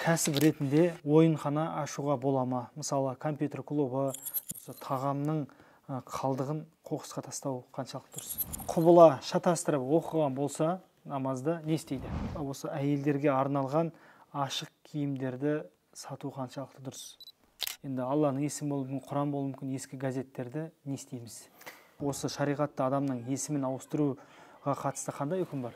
кәсіп ретінде ойынхана ашуға бола ма? Мысалы, компьютер клубы, тағамның қалдығын қоқысқа тастау қаншалық дұрыс? Құбыла шатастырып оқыған болса, намазда не істейді? Осы әйелдерге арналған ашық киімдерді сату қаншалықты дұрыс? Енді Алланың есімі болуы мүмкін, Құран болуы мүмкін, ескі газеттерді не істейміз? Осы шариғатта адамның есімін ауыстыруға қатысты қандай үкім бар?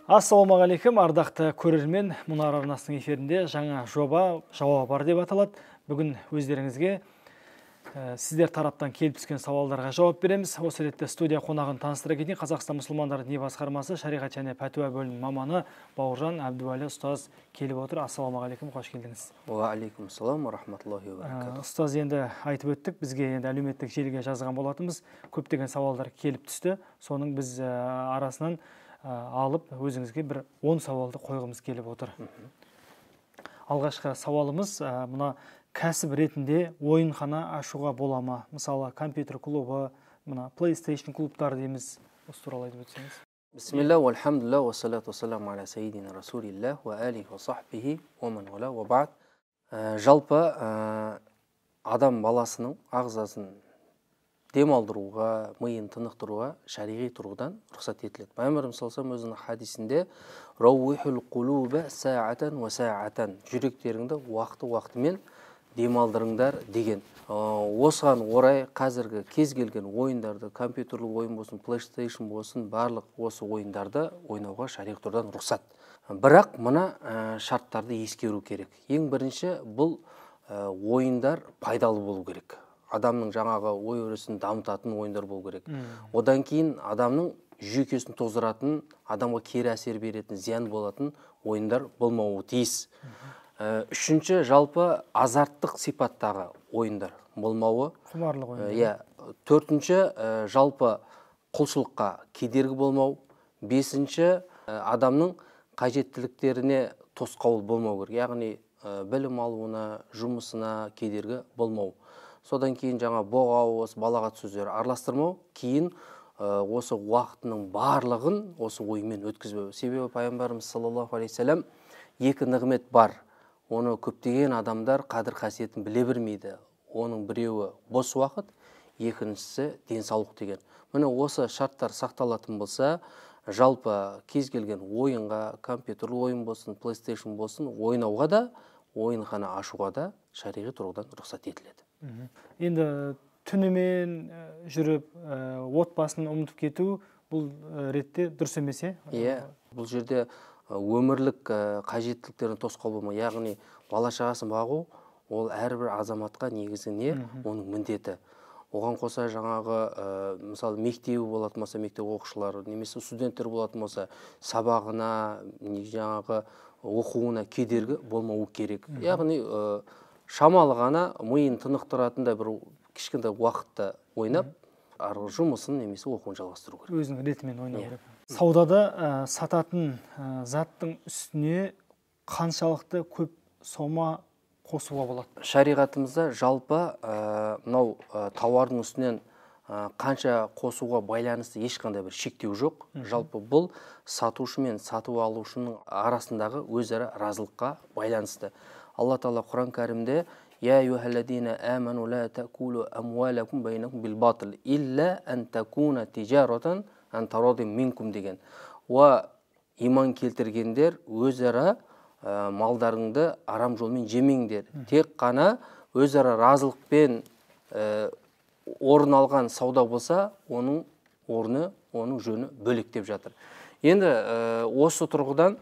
Ассалаумағалейкум, ардақты көрермен, Мұнар арнасының эфирінде жаңа жоба «Жауабы бар» деп аталады. Бүгін өздеріңізге сіздер тараптан келіп түскен сауалдарға жауап береміз. Осы ретте студия қонағын таныстыра кетейін. Қазақстан мұсылмандары діни басқармасы шариғат және пәтуа бөлімінің маманы Бауыржан Әбдуәлі ұстаз келіп отыр. Ассалаумағалейкум, қош келдіңіз. Уағалейкум ассалам ва рахматуллахи ва баракатух. Ұстаз, енді айтып өттік, бізге енді әлеуметтік желіге жазған болатынбыз. Көптеген сауалдар келіп түсті. Соның біз арасынан алып өзіңізге бір 10 сауалды қойғымыз келіп отыр. Алғашқы сауалымыз мына кәсіп ретінде ойынхана ашуға бола ма? Мысалы, компьютер клубы, мына PlayStation клубтар дейміз. Осы туралы айтып өтсеңіз. Бисмилля, вальхамдулилля, вассалату вассаламу аля сайидина расулилля, ва алихи ва сахбихи, ва ман вала, ва ба'д. Жалпы адам баласының ағзасын демалдыруға, миын тынықтыруға шариғи тұрғыдан рұқсат етіледі. Пайғамбарымыз саллаллаху алейхи ва саллям өзінің хадисінде рауихул қулуба саатан ва саатан, жүректеріңді уақыты-уақытымен демалдырыңдар деген. Осыған орай қазіргі кез келген ойындарды, компьютерлік ойын болсын, PlayStation болсын, барлық осы ойындарды ойнауға шариғи тұрғыдан рұқсат. Бірақ мына шарттарды ескеру керек. Ең бірінші, бұл ойындар пайдалы болу керек. Адамның жаңағы ой өрісін дамытатын ойындар болу керек. Одан кейін адамның жүйкесін тоздыратын, адамға кері әсер беретін, зиян болатын ойындар болмауы тиіс. Үшінші, жалпы азарттық сипаттағы ойындар болмауы. Құмарлық ойындар. Төртінші, жалпы құлшылыққа кедергі болмау. Бесінші, адамның қажеттіліктеріне тосқауыл болмау керек. Яғни білім алуына, жұмысына кедергі болмау. Содан кейін жаңа боғауыз, балағат сөздер араластырмау, кейін осы уақытының барлығын осы оймен өткізбеу. Себебі пайғамбарымыз саллаллаху алейхи ва саллям екі нығмет бар. Оны көптеген адамдар қадір қасиетін біле бермейді. Оның біреуі бос уақыт, екіншісі денсаулық деген. Міне осы шарттар сақталатын болса, жалпы кез келген ойынға, компьютерлік ойын болсын, PlayStation болсын, ойнауға да, ойынхана ашуға да шариғи тұрғыдан рұқсат етіледі. Енді түнімен жүріп, отбасын ұмытып кету, бұл ретте дұрыс емес, бұл жерде өмірлік қажеттіліктерін тосқауыл болмау, яғни бала шағасын бағу, ол әрбір азаматқа негізіне оның міндеті. Оған қоса жаңағы, мысалы, мектебі болатын болса, мектеп оқушылары, немесе студенттер болатын болса, сабағына, жаңағы оқуына кедергі болмауы керек. Яғни шамалы ғана миын тынықтыратындай бір кішкентай уақытта ойнап, арғы жұмысын немесе оқуын жалғастыру керек. Өзінің ретімен ойнау керек. Саудада сататын заттың үстіне қаншалықты көп сома қосуға болады? Шариғатымызда жалпы мынау тауардың үстінен қанша қосуға байланысты ешқандай бір шектеу жоқ. Жалпы бұл сатушы мен сату алушының арасындағы өзара разылыққа байланысты. Алла Тағала Құран кәрімде «Я юхалладина аману ла такулу амвалакум байнакум бил батил илля ан такуна тижаратан ан тарадин минкум» деген. Уа иман келтіргендер, өзара малдарыңды арам жолмен жемеңдер. Тек қана өзара разылықпен орын алған сауда болса, оның орны, оның жөні бөлек деп жатыр. Енді осы тұрғыдан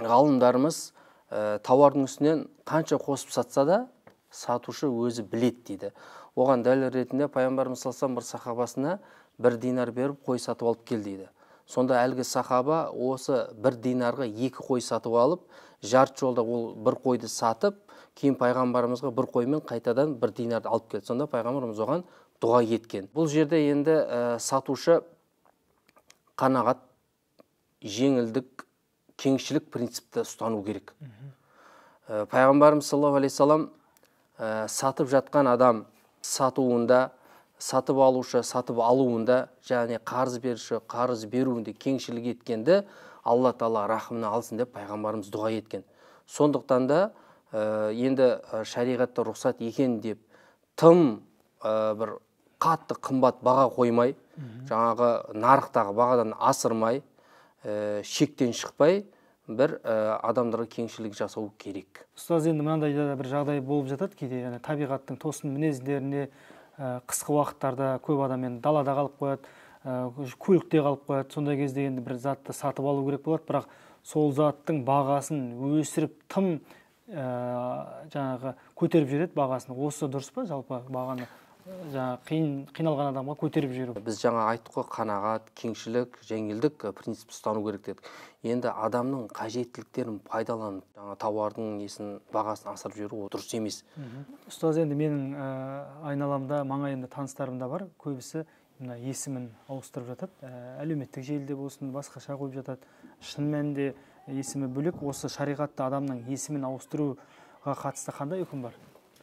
ғалымдарымыз тауардың үстінен қанша қосып сатса да, сатушы өзі білет дейді. Оған дәлел ретінде пайғамбарымыз саллаллаху алейхи ва саллям бір сахабасына 1 динар беріп, қой сатып алып кел дейді. Сонда әлгі сахаба осы 1 динарға 2 қой сатып алып, жарты жолда ол 1 қойды сатып, кейін пайғамбарымызға 1 қоймен қайтадан 1 динарды алып келді. Сонда пайғамбарымыз оған дұға еткен. Бұл жерде енді сатушы қанағат, жеңілдік, кеңшілік принципті ұстану керек. Пайғамбарымыз саллаллаху алейхи ва саллям сатып жатқан адам сатуында, сатып алушы сатып алуында, және қарыз беруші қарыз беруінде кеңшілік еткенді Алла Тағала рахымына алсын деп пайғамбарымыз дұға еткен. Сондықтан да енді шариғатта рұқсат екен деп тым бір қатты қымбат баға қоймай, жаңағы нарықтағы бағадан асырмай, шектен шықпай, бір адамдарға кеңшілік жасау керек. Ұстаз, енді мынандай да бір жағдай болып жатады кейде, табиғаттың тосын мінездеріне қысқы уақыттарда көп адам енді далада қалып қояды, көлікте қалып қояды. Сондай кезде енді бір затты сатып алу керек болады, бірақ сол заттың бағасын өсіріп тым жаңағы көтеріп жібереді бағасын. Осы дұрыс па, жалпы бағаны қиналған адамға көтеріп жіберу? Біз жаңа айттық қой, қанағат, кеңшілік, жеңілдік принцип ұстану керек дедік. Енді адамның қажеттіліктерін пайдаланып, жаңа тауардың бағасын асырып жіберу дұрыс емес. Ұстаз, енді менің айналамда, маңайымда таныстарымда бар, көбісі есімін ауыстырып жатады. Әлеуметтік желіде болсын, басқаша қойып жатады. Шын мәнінде есімі бөлек. Осы шариғатта адамның есімін ауыстыруға қатысты қандай үкім бар?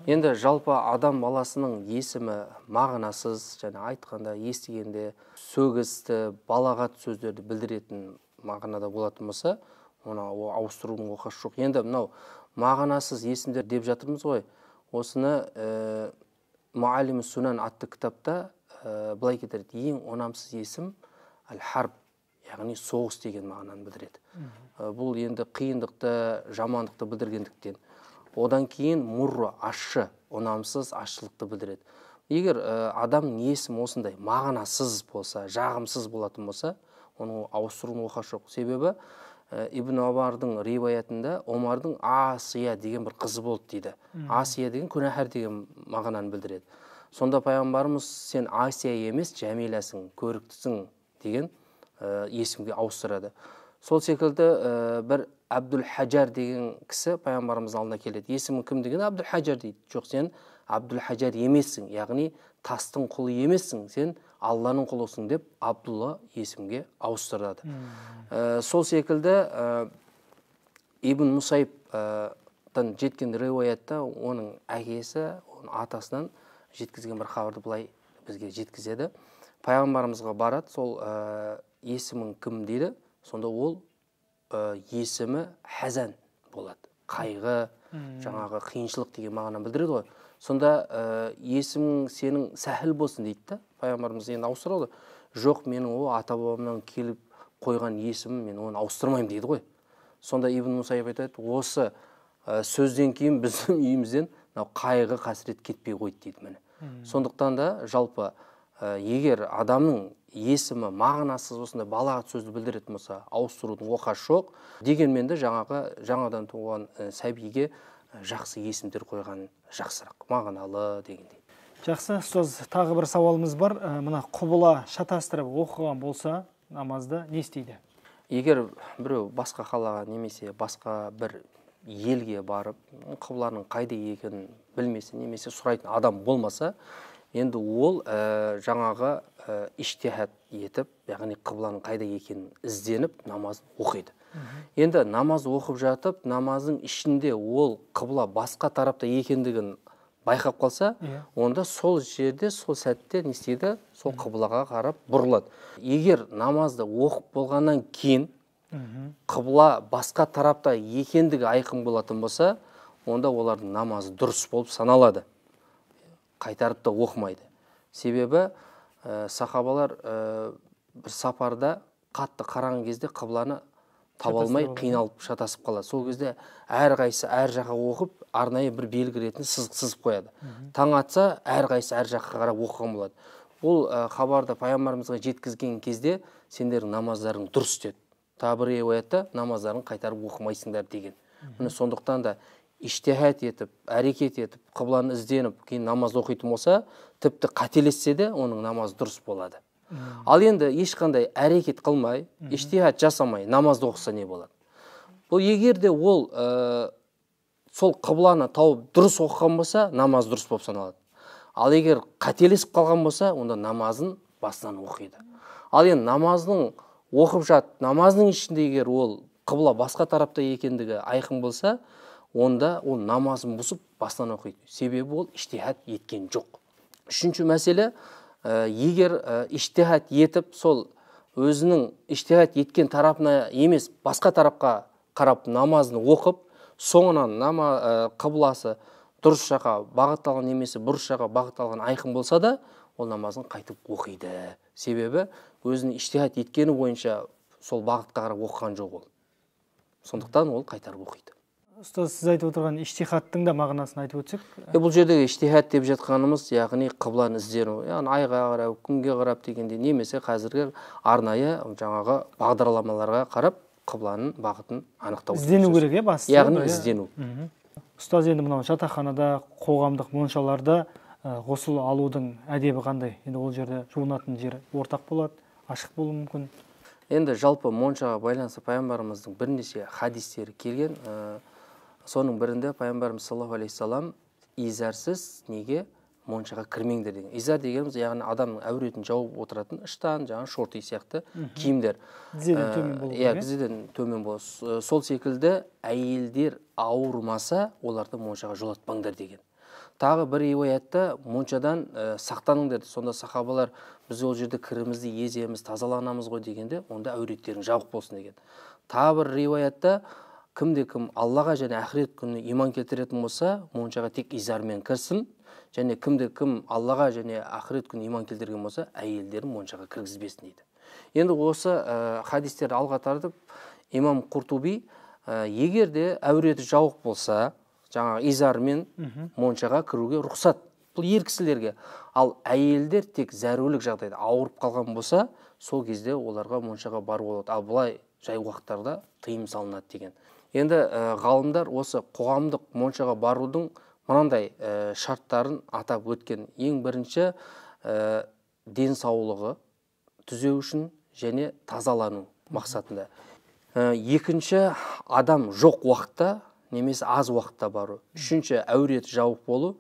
Енді жалпы адам баласының есімі мағынасыз, және айтқанда, естігенде сөгісті, балағат сөздерді білдіретін мағынада болатын болса, оны ауыстырудың оқасы жоқ. Енді мынау мағынасыз есімдер деп жатырмыз ғой. Осыны Муаллим Сунан атты кітапта былай кетеді: ең онамсыз есім әл-харб, яғни соғыс деген мағынаны білдіреді. Бұл енді қиындықты, жамандықты білдіргендіктен. Одан кейін мурра, ащы, онамсыз, ащылықты білдіреді. Егер адамның есімі осындай мағынасыз болса, жағымсыз болатын болса, оның ауыстыруының оқасы жоқ. Себебі Ибн Омардың риwаятында Омардың Асия деген бір қызы болды дейді. Асия деген күнәһар деген мағынаны білдіреді. Сонда пайғамбарымыз сен Асия емес, жәмиләсің, көріктісің деген есімге ауыстырады. Сол секілді бір Абдул-Хаджар деген кісі пайғамбарымыздың алдына келеді. Есімің кім деген? Абдул-Хаджар дейді. Жоқ, сен Абдул-Хаджар емессің, яғни тастың құлы емессің, сен Алланың құлысың деп Абдулла есімге ауыстырады. Сол секілді Ибн Мусайбтан жеткен риwаятта оның әкесі, оның атасынан жеткізген бір хабарды былай бізге жеткізеді. Пайғамбарымызға барады, сол есімің кім дейді. Сонда ол есімі Хазан болады. Қайғы, жаңағы қиыншылық деген мағынаны білдіреді ғой. Сонда есімің сенің сәхіл болсын дейді да. Пайғамбарымыз енді ауыстырады. Жоқ, менің о ата-бабамнан келіп қойған есімім, мен оны ауыстырмаймын дейді ғой. Сонда Ибн Мусайб айтады: осы сөзден кейін біздің үйімізден қайғы, қасірет кетпей қойды дейді міне. Сондықтан да жалпы егер адамның есімі мағынасыз осындай балағат сөзді білдіретін болса, ауыстырудың оқасы жоқ. Дегенмен де жаңадан туған сәбиге жақсы есімдер қойған жақсырақ, мағыналы дегендей. Жақсы, ұстаз, тағы бір сауалымыз бар. Мына құбыла шатастырып оқыған болса, намазда не істейді? Егер біреу басқа қалаға немесе басқа бір елге барып, құбыланың қайда екенін білмесе, немесе сұрайтын адам болмаса, енді ол жаңағы иштихад етіп, яғни қыбланың қайда екенін ізденіп намазын оқиды. Енді намаз оқып жатып, намазың ішінде ол қыбла басқа тарапта екендігін байқап қалса, онда сол жерде, сол сәтте не істейді? Сол қыблаға қарап бұрылады. Егер намазды оқып болғаннан кейін қыбла басқа тарапта екендігі айқын болатын болса, онда олардың намазы дұрыс болып саналады. Қайтарып та оқымайды. Себебі сахабалар бір сапарда қатты қараңғы кезде қыбланы таба алмай қиналып шатасып қалады. Сол кезде әрқайсысы әр жаққа оқып, арнайы бір белгі ретінде сызып қояды. Таң атса, әрқайсысы әр жаққа қарап оқыған болады. Ол хабарды пайғамбарымызға жеткізген кезде сендердің намаздарың дұрыс деді. Тағы бір риwаятта намаздарың қайтарып оқымайсыңдар деген. Міне сондықтан да иштихад етіп, әрекет етіп, қыбланы ізденіп, кейін намаз оқитын болса, тіпті қателессе де оның намазы дұрыс болады. Ал енді ешқандай әрекет қылмай, иштихад жасамай намазды оқыса не болады? Бұл егер де ол сол қыбланы тауып дұрыс оқыған болса, намаз дұрыс болып саналады. Ал егер қателесіп қалған болса, онда намазын басынан оқиды. Ал енді намазның оқып жат, намазның ішінде егер ол қыбла басқа тарапта екендігі айқын болса, онда ол намазын бұзып бастан оқиды. Себебі ол иштихад еткен жоқ. Үшінші мәселе, егер иштихад етіп, сол өзінің иштихад еткен тарапына емес, басқа тарапқа қарап намазын оқып, соңынан қыбласы дұрыс жаққа бағытталған немесе бұрыс жаққа бағытталған айқын болса да, ол намазын қайтып оқиды. Себебі өзінің иштихад еткені бойынша сол бағытқа қарап оқыған жоқ ол. Сондықтан ол қайтарып оқиды. Ұстаз, сіз айтып отырған иштихадтың да мағынасын айтып өтсек? Бұл жердегі иштихад деп жатқанымыз, яғни қыбланы іздену, яғни айға қарап, күнге қарап дегенде, немесе қазіргі арнайы жаңағы бағдарламаларға қарап қыбланың бағытын анықтау. Іздену керек, бастысы. Яғни іздену. Ұстаз, енді мынау жатақханада, қоғамдық моншаларда ғұсыл алудың әдебі қандай? Енді ол жерде жуынатын жері ортақ болады, ашық болуы мүмкін. Енді жалпы моншаға байланысты пайғамбарымыздың бірнеше хадистері келген. Соның бірінде пайғамбарымыз саллаллаху алейхи салам изарсыз неге моншаға кірмеңдер деген. Изар дегеніміз яғни адамның әуретін жауып отыратын ыштан, жаңа шорти сияқты киімдер. Тізеден төмен болу керек. Тізеден төмен болу. Сол секілді әйелдер ауырмаса, оларды моншаға жолатпаңдар деген. Тағы бір риуаятта моншадан сақтаныңдар. Сонда сахабалар, біз ол жерде кірімізді еземіз, тазаланамыз ғой дегенде, онда әуреттерің жабық болсын деген. Тағы бір риуаятта кімде-кім Аллаға және ақырет күніне иман келтіретін болса, моншаға тек изармен кірсін, және кімде-кім Аллаға және ақырет күніне иман келтірген болса, әйелдерін моншаға кіргізбесін дейді. Енді осы хадистерді алға тартып, имам Құртуби, егер де әуреті жауық болса, жаңағы изармен моншаға кіруге рұқсат. Бұл ер кісілерге. Ал әйелдер тек зәрулік жағдайда ауырып қалған болса, сол кезде оларға моншаға бару болады. Ал бұлай жай уақыттарда тыйым салынады деген. Енді ғалымдар осы қоғамдық моншаға барудың мынандай шарттарын атап өткен. Ең бірінші денсаулығы түзеу үшін және тазалану мақсатында. Екінші, адам жоқ уақытта немесе аз уақытта бару. Үшінші, әуреті жауып болу.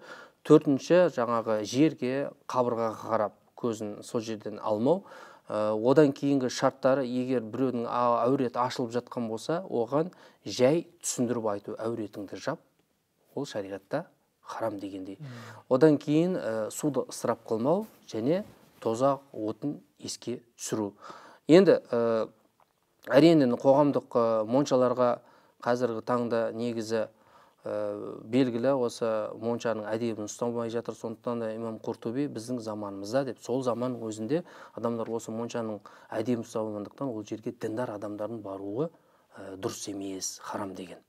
Төртінші, жаңағы жерге, қабырғаға қарап көзін сол жерден алмау. Одан кейінгі шарттары, егер біреудің әуреті ашылып жатқан болса, оған жай түсіндіріп айту, әуретіңді жап, ол шариғатта харам дегендей. Одан кейін суды ысырап қылмау және тозақ отын еске түсіру. Енді әрине қоғамдық моншаларға қазіргі таңда негізі белгілі осы моншаның әдебін ұстамай жатыр. Сондықтан да имам Құртуби біздің заманымызда деп, сол заман өзінде адамдар осы моншаның әдебін ұстамағандықтан ол жерге діндар адамдардың баруы дұрыс емес, харам деген.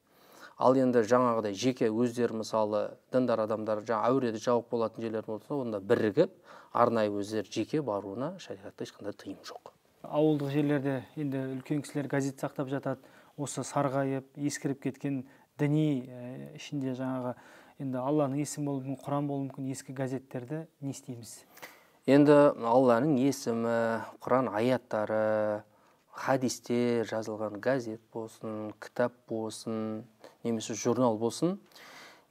Ал енді жаңағыдай жеке өздері мысалы діндар адамдар әуреті жауып болатын жерлер болса, онда бірігіп арнайы өздері жеке баруына шариғатта ешқандай тыйым жоқ. Ауылдық жерлерде енді үлкен кісілер газет сақтап жатады. Осы сарғайып, ескіріп кеткен діни ішінде жаңағы енді Алланың есімі болуы мүмкін, Құран болуы мүмкін ескі газеттерді не істейміз? Енді Алланың есімі, Құран аяттары, хадистер жазылған газет болсын, кітап болсын, немесе журнал болсын,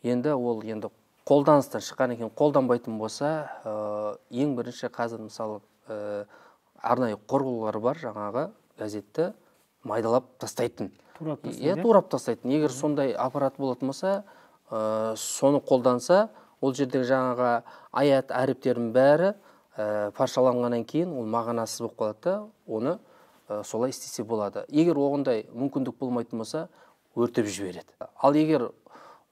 енді ол енді қолданыстан шыққан екен, қолданбайтын болса, ең бірінші қазір мысалы арнайы құрылғылар бар, жаңағы газетті майдалап тастайтын. Турап тастайтын. Егер сондай аппарат болатын болса, соны қолданса, ол жердегі жаңағы аят әріптердің бәрі паршаланғаннан кейін ол мағынасыз болып қалады да, оны солай істесе болады. Егер оғындай мүмкіндік болмайтын болса, өртеп жібереді. Ал егер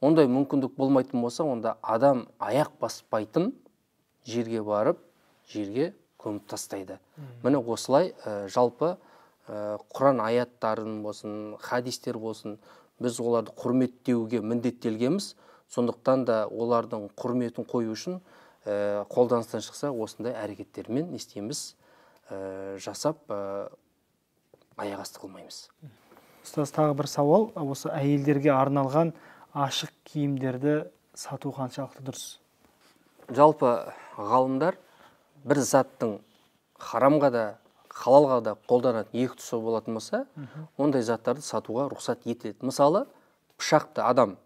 ондай мүмкіндік болмайтын болса, онда адам аяқ баспайтын жерге барып, жерге көміп тастайды. Міне осылай жалпы Құран аяттарын болсын, хадистер болсын, біз оларды құрметтеуге міндеттелгенбіз. Сондықтан да олардың құрметін қою үшін қолданыстан шықса, осындай әрекеттермен не істейміз, жасап аяқ асты қылмаймыз. Ұстаз, тағы бір сауал, осы әйелдерге арналған ашық киімдерді сату қаншалықты дұрыс? Жалпы ғалымдар бір заттың харамға да халалға да қолданатын екі тұсы болатын болса, ондай заттарды сатуға рұқсат етіледі. Мысалы, пышақты адам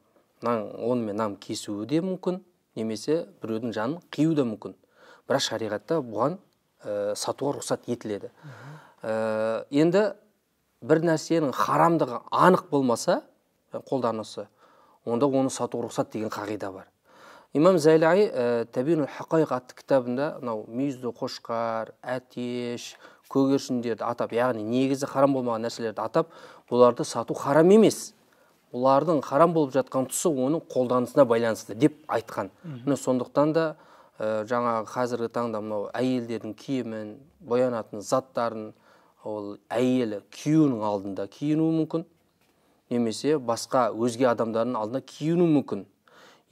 онымен нам кесуі де мүмкін, немесе біреудің жанын қию да мүмкін. Бірақ шариғатта бұған сатуға рұқсат етіледі. Енді бір нәрсенің харамдығы анық болмаса, қолданысы, онда оны сатуға рұқсат деген қағида бар. Имам Зайлаи Табинул Хақайқ атты кітабында мынау мүйізді қошқар, әтеш, көгершіндерді атап, яғни негізі харам болмаған нәрселерді атап, бұларды сату харам емес. Бұлардың харам болып жатқан тұсы оның қолданысына байланысты деп айтқан. Сондықтан да жаңағы қазіргі таңда мынау әйелдердің киімін, боянатын заттарын ол әйелі күйеуінің алдында киінуі мүмкін, немесе басқа өзге адамдардың алдында киінуі мүмкін.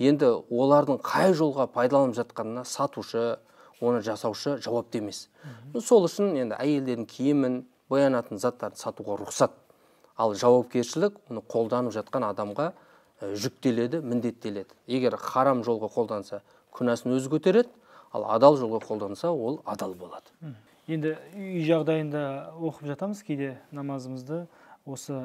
Енді олардың қай жолға пайдаланып жатқанына сатушы, оны жасаушы жауапты емес. Сол үшін енді әйелдердің киімін, боянатын заттарды сатуға рұқсат. Ал жауапкершілік оны қолданып жатқан адамға жүктеледі, міндеттеледі. Егер харам жолға қолданса, күнәсін өзі көтереді, ал адал жолға қолданса, ол адал болады. Енді үй жағдайында оқып жатамыз кейде намазымызды. Осы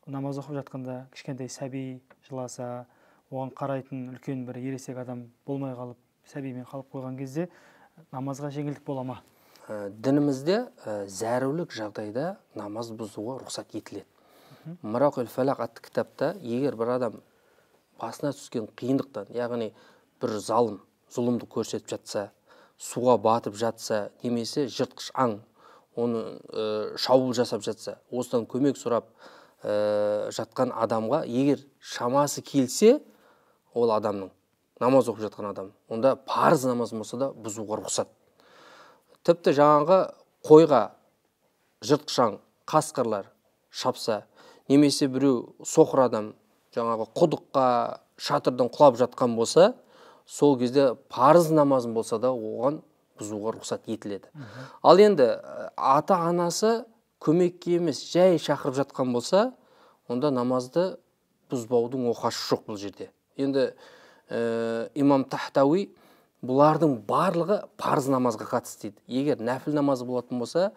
намаз оқып жатқанда кішкентай сәби жыласа, оған қарайтын үлкен бір ересек адам болмай қалып, сәбимен қалып қойған кезде намазға жеңілдік бола ма? Дінімізде зәрулік жағдайда намаз бұзуға рұқсат етіледі. Мұрақил Фалақ атты кітапта, егер бір адам басына түскен қиындықтан, яғни бір залым, зұлымды көрсетіп жатса, суға батып жатса, немесе жыртқыш аң оны шабуыл жасап жатса, осыдан көмек сұрап жатқан адамға егер шамасы келсе, ол адамның намаз оқып жатқан адам, онда парыз намаз болса да бұзуға рұқсат. Тіпті жаңағы қойға жыртқыш аң, қасқырлар шапса, немесе біреу соқыр адам жаңағы құдыққа, шатырдан құлап жатқан болса, сол кезде парыз намазын болса да оған бұзуға рұқсат етіледі. Ал енді ата-анасы көмекке емес, жай шақырып жатқан болса, онда намазды бұзбаудың оқасы жоқ бұл жерде. Енді имам Тахтауи бұлардың барлығы парыз намазға қатысты дейді. Егер нәпіл намазы болатын болса,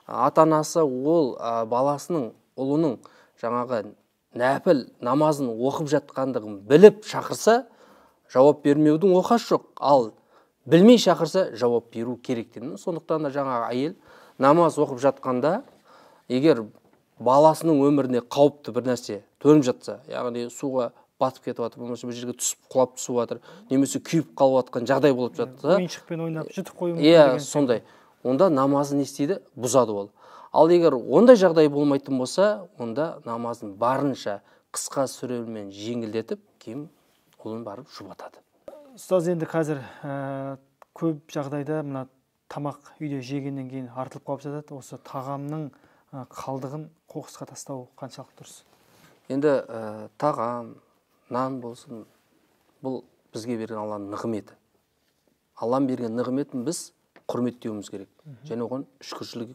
ата-анасы ол баласының, ұлының жаңағы нәпіл намазын оқып жатқандығын біліп шақырса, жауап бермеудің оқасы жоқ. Ал білмей шақырса, жауап беру керек дейді. Сондықтан да жаңағы әйел намаз оқып жатқанда, егер баласының өміріне қауіпті бір нәрсе төніп жатса, яғни суға батып кетіп жатыр, болмаса бір жерге түсіп құлап түсіп жатыр, немесе күйіп қалып жатқан жағдай болып жатса, ойыншықпен ойнап жұтып қою мүмкін деген. Сондай. Онда намазы не істейді? Бұзады ол. Ал егер ондай жағдай болмайтын болса, онда намазын барынша қысқа сүремен жеңілдетіп, кейін олын барып жұбатады. Ұстаз, енді қазір көп жағдайда мына тамақ үйде жегеннен кейін артылып қалып жатады. Осы тағамның қалдығын қоқысқа тастау қаншалық дұрыс? Енді тағам, нан болсын, бұл бізге берген Алланың нығметі. Алланың берген нығметін біз құрметтеуіміз керек, және оған шүкіршілік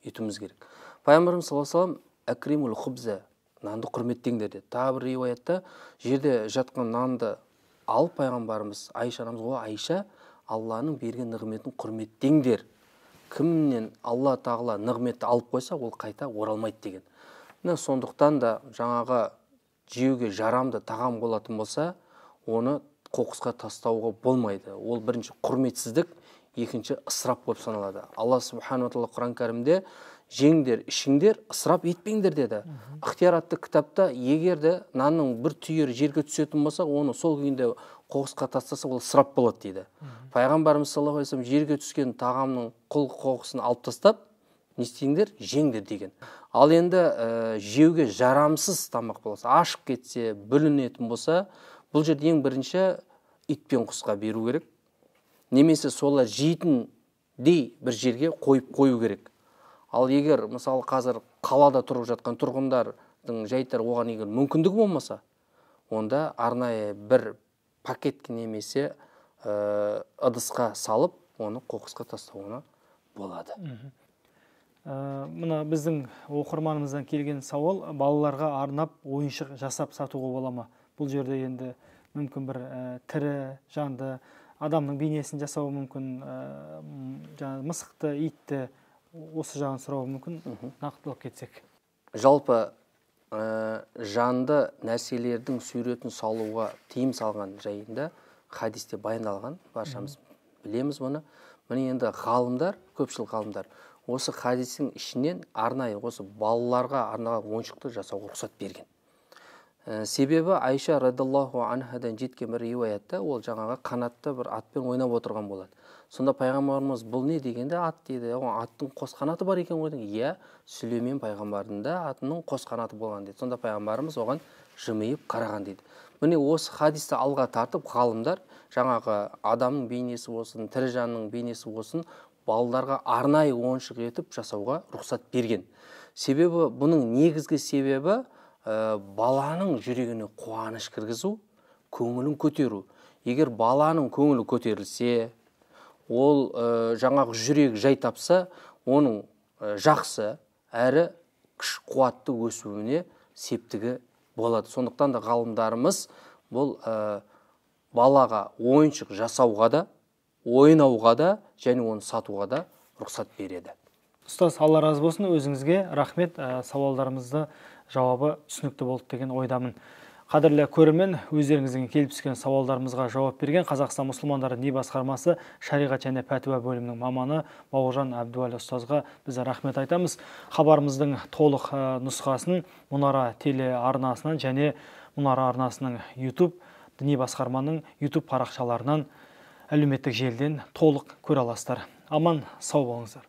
етуіміз керек. Пайғамбарымыз саллаллаху алейхи ва саллям әкримул хубза, нанды құрметтеңдер деді. Тағы бір риуаятта жерде жатқан нанды алып пайғамбарымыз Айша анамызға, Айша, Алланың берген нығметін құрметтеңдер. Кімнен Алла тағала нығметті алып қойса, ол қайта оралмайды деген. Сондықтан да жаңағы жеуге жарамды тағам болатын болса, оны қоқысқа тастауға болмайды. Ол бірінші құрметсіздік, екінші ысырап болып саналады. Алла субхану ва тағала Құран кәрімде жеңдер, ішіңдер, ысырап етпеңдер деді. Ықтияр атты кітапта, егер де нанның бір түйірі жерге түсетін болса, оны сол күйінде қоқысқа тастаса, ол ысырап болады дейді. Пайғамбарымыз саллаллаху алейхи ва саллям жерге түскен тағамның қоқысын алып тастап, не істеңдер? Жеңдер деген. Ал енді жеуге жарамсыз тамақ болса, ашып кетсе, бүлінетін болса, бұл жерде ең бірінші ит пен құсқа беру керек. Немесе солар жейтіндей бір жерге қойып қою керек. Ал егер мысалы қазір қалада тұрып жатқан тұрғындардың жайттары оған егер мүмкіндігі болмаса, онда арнайы бір пакетке немесе ыдысқа салып, оны қоқысқа тастауына болады. Мына біздің оқырманымыздан келген сауал, балаларға арнап ойыншық жасап сатуға бола ма? Бұл жерде енді мүмкін бір тірі жанды адамның бейнесін жасауы мүмкін, мысықты, итті, осы жағын сұрауы мүмкін, нақтылап кетсек. Жалпы жанды нәрселердің суретін салуға тыйым салған жайында хадисте баяндалған, баршамыз білеміз мұны. Міне енді ғалымдар, көпшілік ғалымдар осы хадистің ішінен арнайы осы балаларға арналған ойыншықты жасауға рұқсат берген. Себебі Айша радиаллаху анхадан жеткен бір риуаятта ол жаңағы қанатты бір атпен ойнап отырған болады. Сонда пайғамбарымыз бұл не дегенде ат дейді. Аттың қос қанаты бар екен ғой. Иә, Сүлеймен пайғамбардың да атының қос қанаты болған дейді. Сонда пайғамбарымыз оған жымиып қараған дейді. Міне осы хадисті алға тартып ғалымдар жаңағы адамның бейнесі болсын, тірі жанның бейнесі болсын, балаларға арнайы ойыншық етіп жасауға рұқсат берген. Себебі бұның негізгі себебі баланың жүрегіне қуаныш кіргізу, көңілін көтеру. Егер баланың көңілі көтерілсе, ол жаңағы жүрек жай тапса, оның жақсы әрі күш қуатты өсуіне септігі болады. Сондықтан да ғалымдарымыз бұл балаға ойыншық жасауға да, ойнауға да және оны сатуға да рұқсат береді. Ұстаз, Алла разы болсын, өзіңізге рахмет. Сауалдарымызды жауабы түсінікті болды деген ойдамын. Қадірлі көрермен, өздеріңіздің келіп түскен сауалдарымызға жауап берген Қазақстан мұсылмандары діни басқармасы шариғат және пәтуа бөлімінің маманы Бауыржан Әбдуәлі ұстазға біз рахмет айтамыз. Хабарымыздың толық нұсқасын Мұнара телеарнасынан және Мұнара арнасының YouTube, діни басқарманың YouTube парақшаларынан, әлеуметтік желіден толық көре аласыздар. Аман сау болыңыздар.